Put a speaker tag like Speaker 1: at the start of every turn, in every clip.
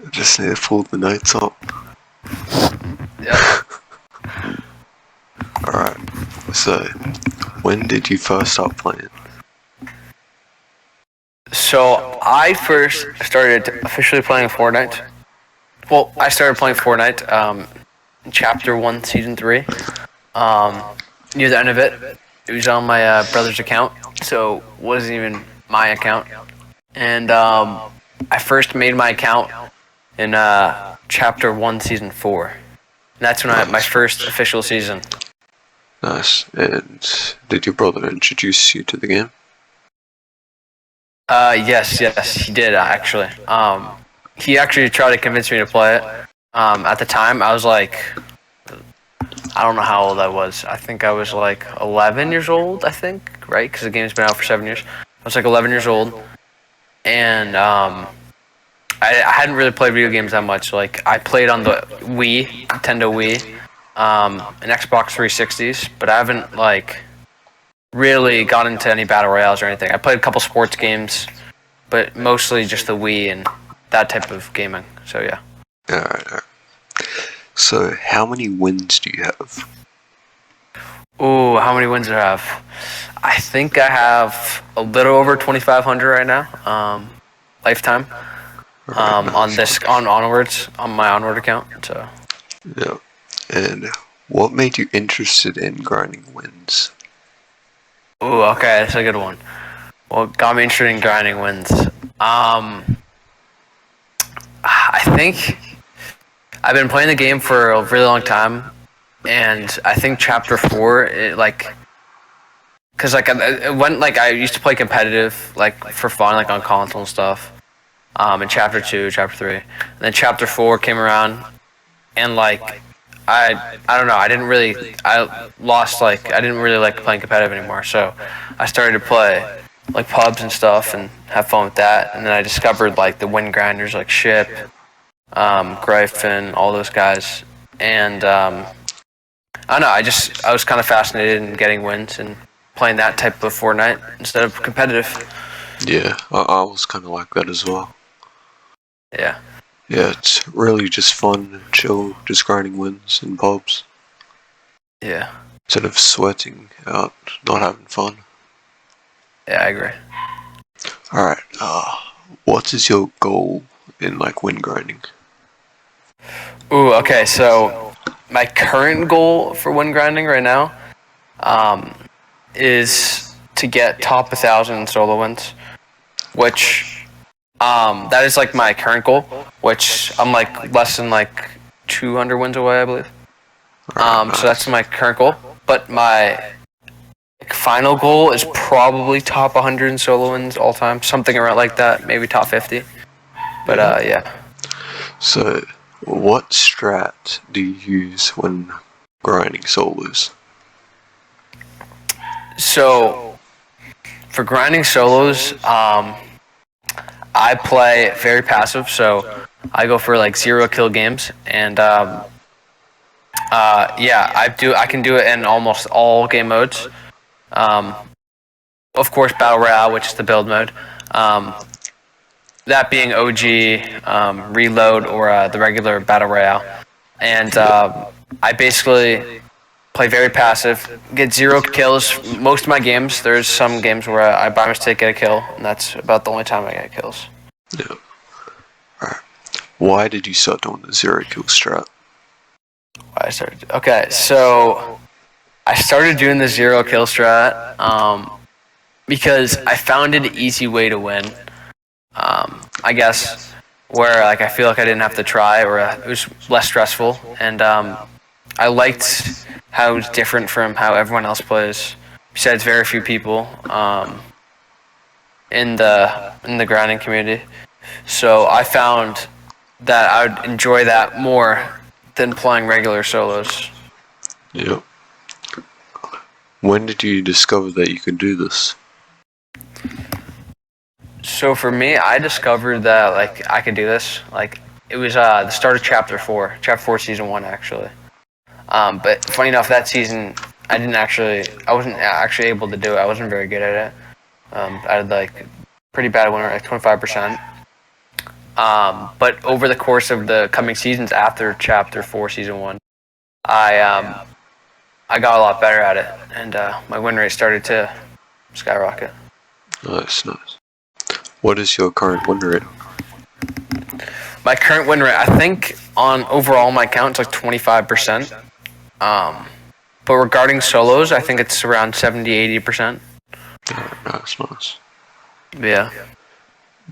Speaker 1: Just need to pull the notes up.
Speaker 2: Yep.
Speaker 1: Alright, so when did you first start playing?
Speaker 2: So I first started officially playing Fortnite. Well, I started playing Fortnite Chapter 1, Season 3. Near the end of it, it was on my brother's account, so it wasn't even my account. And I first made my account in Chapter 1, Season 4. And that's when my first official season.
Speaker 1: Nice. And did your brother introduce you to the game?
Speaker 2: Yes, he did actually. He actually tried to convince me to play it. At the time, I was like, I don't know how old I was. I think I was like 11 years old, I think, right? Because the game's been out for 7 years. I was like 11 years old, and I hadn't really played video games that much. Like, I played on the Wii, Nintendo Wii, and Xbox 360s, but I haven't, like, really got into any battle royales or anything. I played a couple sports games, but mostly just the Wii and that type of gaming. So, yeah.
Speaker 1: Alright. So, how many wins do you have?
Speaker 2: Ooh, how many wins do I have? I think I have a little over 2,500 right now, lifetime. On onwards, on my onward account. So.
Speaker 1: Yeah. And what made you interested in grinding wins?
Speaker 2: Ooh, okay, that's a good one. What got me interested in grinding wins? I think I've been playing the game for a really long time, and I think Chapter 4, because I used to play competitive, like for fun, like on console and stuff. In Chapter 2, Chapter 3, and then Chapter 4 came around, and like I don't know, I didn't really like playing competitive anymore, so I started to play like pubs and stuff and have fun with that, and then I discovered like the win grinders like Ship, Gryphon, all those guys, and I don't know, I was kind of fascinated in getting wins and playing that type of Fortnite instead of competitive.
Speaker 1: Yeah, I was kind of like that as well.
Speaker 2: Yeah.
Speaker 1: Yeah, it's really just fun and chill, just grinding wins in pubs.
Speaker 2: Yeah.
Speaker 1: Instead of sweating out, not having fun.
Speaker 2: Yeah, I agree.
Speaker 1: Alright, what is your goal in like win grinding?
Speaker 2: Ooh, okay, so my current goal for win grinding right now is to get top 1,000 in solo wins, which that is like my current goal, which I'm like less than like 200 wins away, I believe. So that's my current goal, but my final goal is probably top 100 in solo wins all time, something around like that, maybe top 50. But yeah.
Speaker 1: So, what strat do you use when grinding solos?
Speaker 2: So, for grinding solos, I play very passive, so I go for like 0 kill games, and yeah, I can do it in almost all game modes. Of course, Battle Royale, which is the build mode. That being OG, Reload, or the regular Battle Royale. And I basically play very passive, get 0 kills. Most of my games, there's some games where I by mistake get a kill, and that's about the only time I get kills.
Speaker 1: Yeah. Alright. Why did you start doing the 0 kill strat?
Speaker 2: Okay, so I started doing the 0 kill strat because I found an easy way to win. I guess where like I feel like I didn't have to try, or it was less stressful, and I liked how it was different from how everyone else plays. Besides very few people in the grinding community, so I found that I would enjoy that more than playing regular solos.
Speaker 1: Yep. When did you discover that you could do this?
Speaker 2: So for me, I discovered that like I could do this. Like it was the start of Chapter 4 Season 1 actually. But funny enough, that season I wasn't actually able to do it. I wasn't very good at it. I had like pretty bad win rate, like 25%. But over the course of the coming seasons after Chapter 4, Season 1, I got a lot better at it, and my win rate started to skyrocket.
Speaker 1: Nice. What is your current win rate?
Speaker 2: My current win rate, I think, on overall my account, it's like 25%. But regarding solos, I think it's around 70-80%.
Speaker 1: Nice.
Speaker 2: Yeah.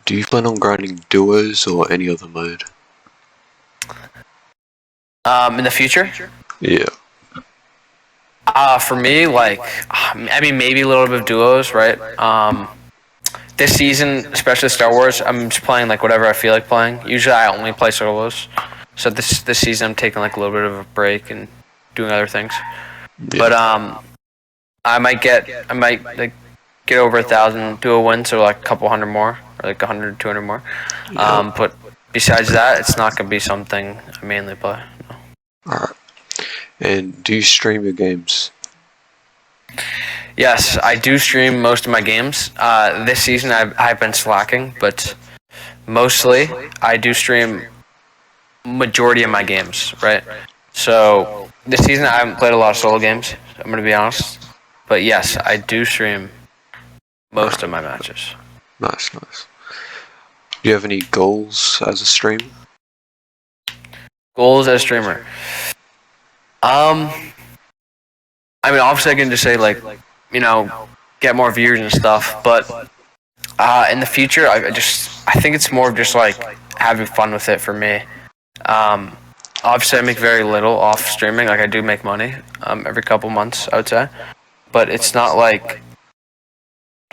Speaker 1: Do you plan on grinding duos or any other mode?
Speaker 2: In the future?
Speaker 1: Yeah.
Speaker 2: For me, like, I mean, maybe a little bit of duos, right? This season, especially Star Wars, I'm just playing like whatever I feel like playing. Usually, I only play solos. So this season, I'm taking like a little bit of a break and doing other things.
Speaker 1: Yeah.
Speaker 2: But I might like get over 1,000 duo wins, so like a couple hundred more, or like 100, 200 more.
Speaker 1: Yeah.
Speaker 2: But besides that, it's not gonna be something I mainly play. No.
Speaker 1: Alright. And do you stream your games?
Speaker 2: Yes, I do stream most of my games. This season I've been slacking, but mostly I do stream majority of my games, right? So this season I haven't played a lot of solo games, I'm gonna be honest. But yes, I do stream most of my matches.
Speaker 1: Nice. Do you have any goals as a streamer?
Speaker 2: Goals as a streamer. I mean, obviously I can just say like, you know, get more viewers and stuff, but in the future, I think it's more of just like having fun with it for me. Obviously I make very little off streaming. Like I do make money every couple months, I would say, but it's not like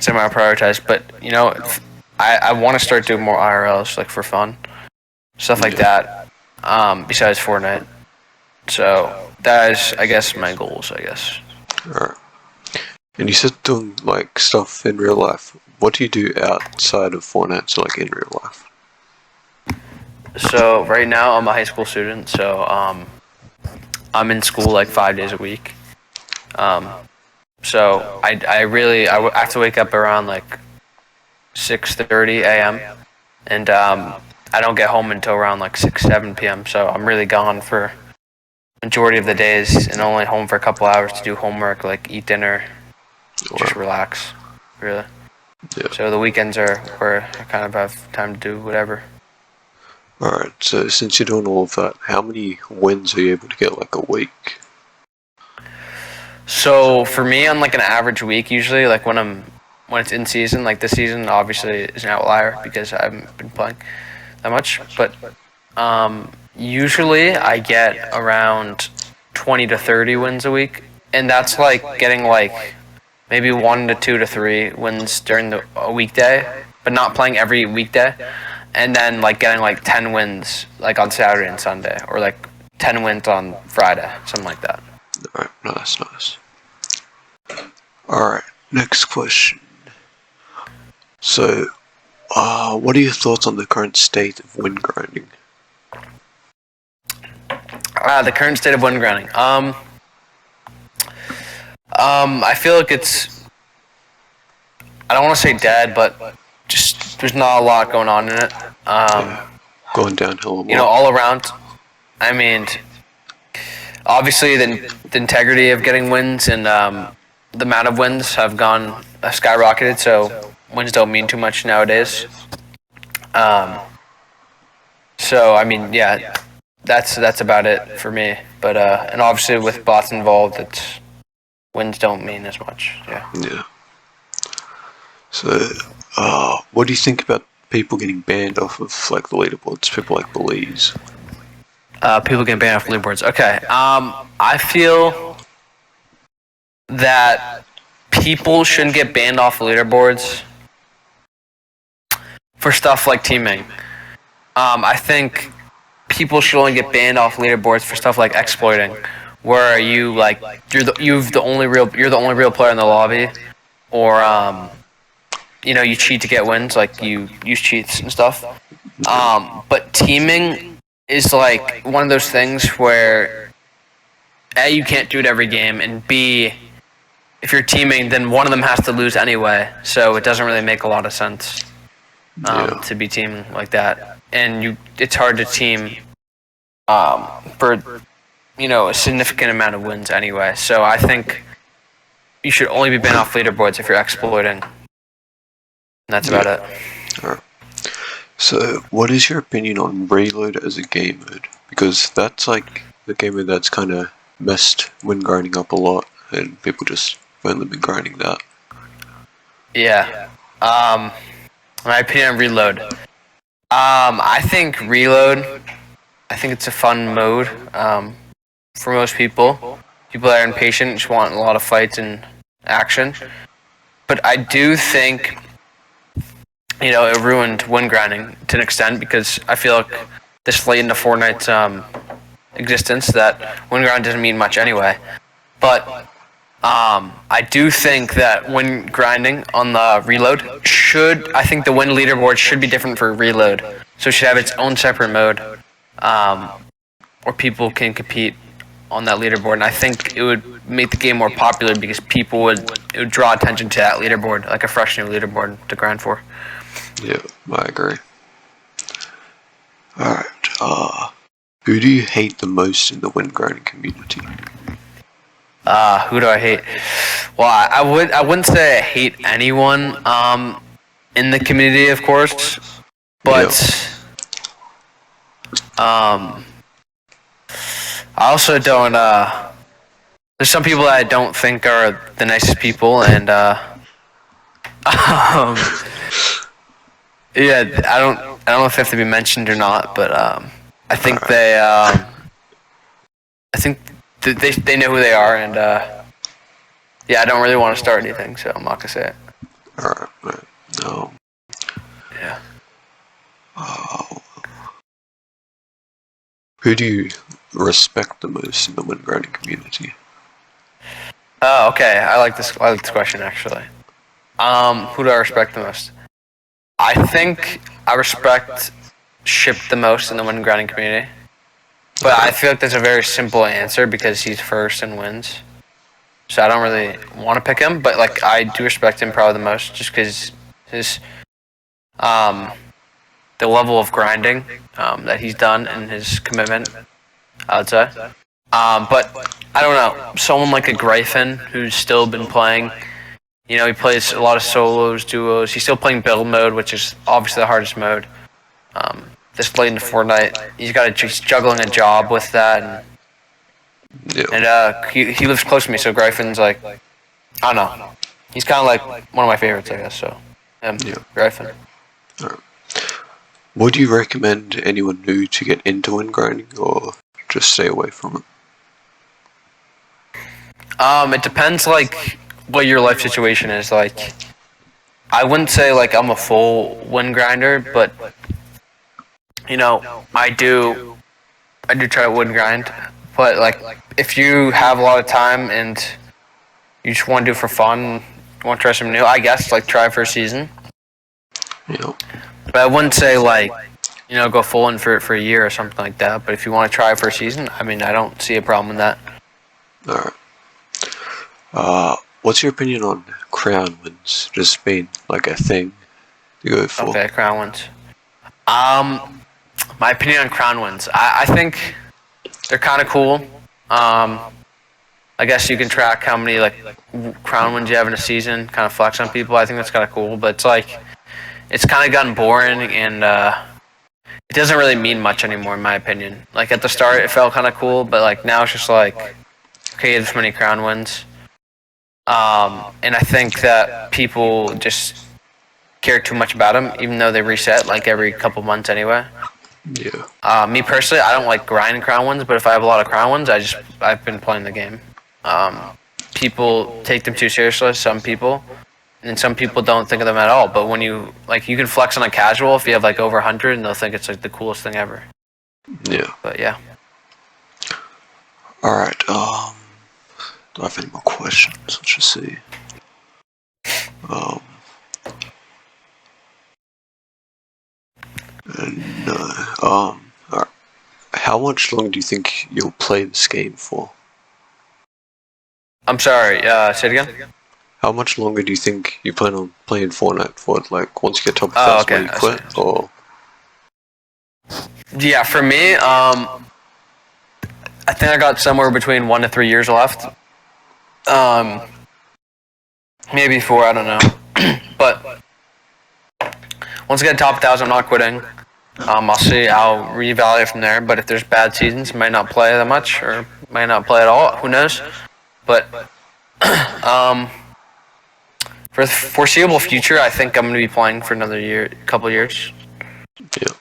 Speaker 2: semi-prioritized. But you know, I want to start doing more IRLs like for fun, stuff like that. Besides Fortnite, so that is, I guess, my goals. I guess.
Speaker 1: Alright. And you said doing like stuff in real life. What do you do outside of Fortnite, so like in real life?
Speaker 2: So right now I'm a high school student, so I'm in school like 5 days a week. So I have to wake up around like 6:30 a.m. and I don't get home until around like 6-7 p.m. So I'm really gone for majority of the days and only home for a couple hours to do homework, like eat dinner, just relax, really.
Speaker 1: Yeah.
Speaker 2: So the weekends are where I kind of have time to do whatever.
Speaker 1: Alright, so since you're doing all of that, how many wins are you able to get like a week?
Speaker 2: So for me, on like an average week, usually like when it's in season, like this season obviously is an outlier because I haven't been playing that much, but usually I get around 20 to 30 wins a week, and that's like getting like maybe 1 to 2 to 3 wins during a weekday, but not playing every weekday, and then like getting like 10 wins like on Saturday and Sunday, or like 10 wins on Friday, something like that.
Speaker 1: Alright, nice. Alright, next question. So, what are your thoughts on the current state of win grinding?
Speaker 2: The current state of win grinding. I feel like it's, I don't want to say dead, but just there's not a lot going on in it.
Speaker 1: Going downhill a lot.
Speaker 2: You know, all around. I mean, obviously the integrity of getting wins and the amount of wins have skyrocketed, so wins don't mean too much nowadays. So I mean, yeah, that's about it for me. But and obviously with bots involved, wins don't mean as much. Yeah.
Speaker 1: So, what do you think about people getting banned off of like the leaderboards? People like Belize.
Speaker 2: People getting banned off leaderboards. Okay. I feel that people shouldn't get banned off leaderboards for stuff like teaming. I think people should only get banned off leaderboards for stuff like exploiting, where you like you're the only real player in the lobby, or you know, you cheat to get wins, like you use cheats and stuff. But teaming is like one of those things where A, you can't do it every game, and B, if you're teaming, then one of them has to lose anyway, so it doesn't really make a lot of sense.
Speaker 1: Yeah.
Speaker 2: to be teaming like that, and it's hard to team for a significant amount of wins anyway. So I think you should only be banned off leaderboards if you're exploiting. And that's about it.
Speaker 1: Alright. So, what is your opinion on reload as a game mode? Because that's like the game mode that's kind of messed win grinding up a lot, and people just have only been grinding that.
Speaker 2: Yeah. My opinion on reload. I think reload. I think it's a fun mode. For most people, people that are impatient just want a lot of fights and action. But I do think it ruined win grinding to an extent because I feel like this late into Fortnite's existence that win grind doesn't mean much anyway. But I do think that when grinding on the reload I think the win leaderboard should be different for reload. So it should have its own separate mode where people can compete on that leaderboard. And I think it would make the game more popular because it would draw attention to that leaderboard, like a fresh new leaderboard to grind for.
Speaker 1: Yeah, I agree. Alright, who do you hate the most in the win grinding community?
Speaker 2: Who do I hate? Well, I wouldn't say I hate anyone in the community, of course, but I also don't. There's some people that I don't think are the nicest people, and yeah, I don't know if they have to be mentioned or not, but I think I think they know who they are, and yeah, I don't really want to start anything, so I'm not gonna say it.
Speaker 1: Alright, no.
Speaker 2: Yeah.
Speaker 1: Who do you respect the most in the win grinding community?
Speaker 2: Oh, okay. I like this question actually. Who do I respect the most? I think I respect Ship the most in the win grinding community. But I feel like that's a very simple answer because he's first and wins. So I don't really want to pick him, but like I do respect him probably the most just because his the level of grinding that he's done and his commitment, I would say. But I don't know. Someone like a Gryphon who's still been playing. He plays a lot of solos, duos. He's still playing build mode, which is obviously the hardest mode. This late into Fortnite, he's juggling a job with that, and he lives close to me, so Gryphon's like, I don't know. He's kind of like one of my favorites, I guess. So, Gryphon.
Speaker 1: Right. Would you recommend anyone new to get into win grinding, or just stay away from it?
Speaker 2: It depends, like, what your life situation is. Like, I wouldn't say like I'm a full win grinder, but I do try to win grind. But like, if you have a lot of time and you just want to do it for fun, want to try something new, I guess like try for a season.
Speaker 1: Yeah.
Speaker 2: But I wouldn't say like, go full in for a year or something like that. But if you want to try for a season, I mean, I don't see a problem with that.
Speaker 1: Alright. What's your opinion on crown wins just being like a thing to go for?
Speaker 2: Okay, crown wins. My opinion on crown wins. I think they're kind of cool. I guess you can track how many like crown wins you have in a season, kind of flex on people. I think that's kind of cool, but it's kind of gotten boring and it doesn't really mean much anymore, in my opinion. Like at the start, it felt kind of cool, but like now it's just like, okay, this many crown wins. And I think that people just care too much about them, even though they reset like every couple months anyway.
Speaker 1: Yeah.
Speaker 2: Me personally, I don't like grinding crown wins, but if I have a lot of crown wins, I've been playing the game. People take them too seriously, some people, and some people don't think of them at all. But when you can flex on a casual if you have like over 100, and they'll think it's like the coolest thing ever.
Speaker 1: Yeah.
Speaker 2: But yeah.
Speaker 1: All right. Do I have any more questions? Let's just see. No. All right. How much longer do you think you'll play this game for?
Speaker 2: I'm sorry. Say it again.
Speaker 1: how much longer do you think you plan on playing Fortnite for? Like, once you get top 1,000,
Speaker 2: Okay,
Speaker 1: will you quit, or?
Speaker 2: Yeah, for me, I think I got somewhere between 1 to 3 years left. Maybe 4, I don't know. But once I get top 1,000, I'm not quitting. I'll see. I'll reevaluate from there. But if there's bad seasons, might not play that much, or might not play at all. Who knows? But for the foreseeable future, I think I'm going to be playing for another year, couple years.
Speaker 1: Yeah.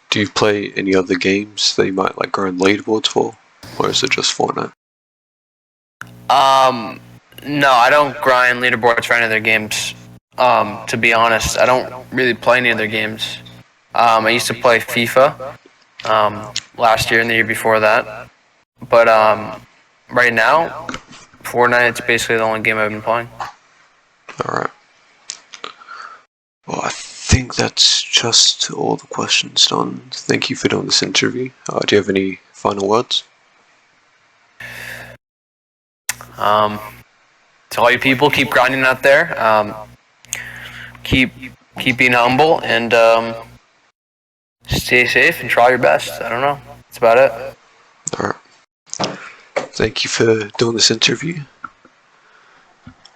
Speaker 1: Do you play any other games that you might like grind leaderboards for, or is it just Fortnite?
Speaker 2: No, I don't grind leaderboards for any other games. To be honest, I don't really play any other games. I used to play FIFA last year and the year before that. But right now, Fortnite's basically the only game I've been playing.
Speaker 1: Alright. Well, I think that's just all the questions done. Thank you for doing this interview. Do you have any final words?
Speaker 2: To all you people, keep grinding out there. Keep being humble and stay safe and try your best. I don't know. That's about it.
Speaker 1: Alright. Thank you for doing this interview.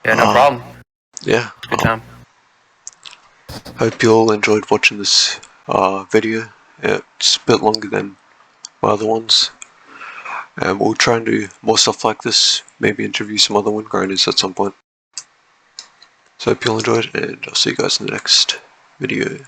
Speaker 2: Yeah, no problem.
Speaker 1: Yeah.
Speaker 2: Good time.
Speaker 1: Hope you all enjoyed watching this video. It's a bit longer than my other ones. And we'll try and do more stuff like this. Maybe interview some other wind grinders at some point. So hope you all enjoyed, and I'll see you guys in the next video.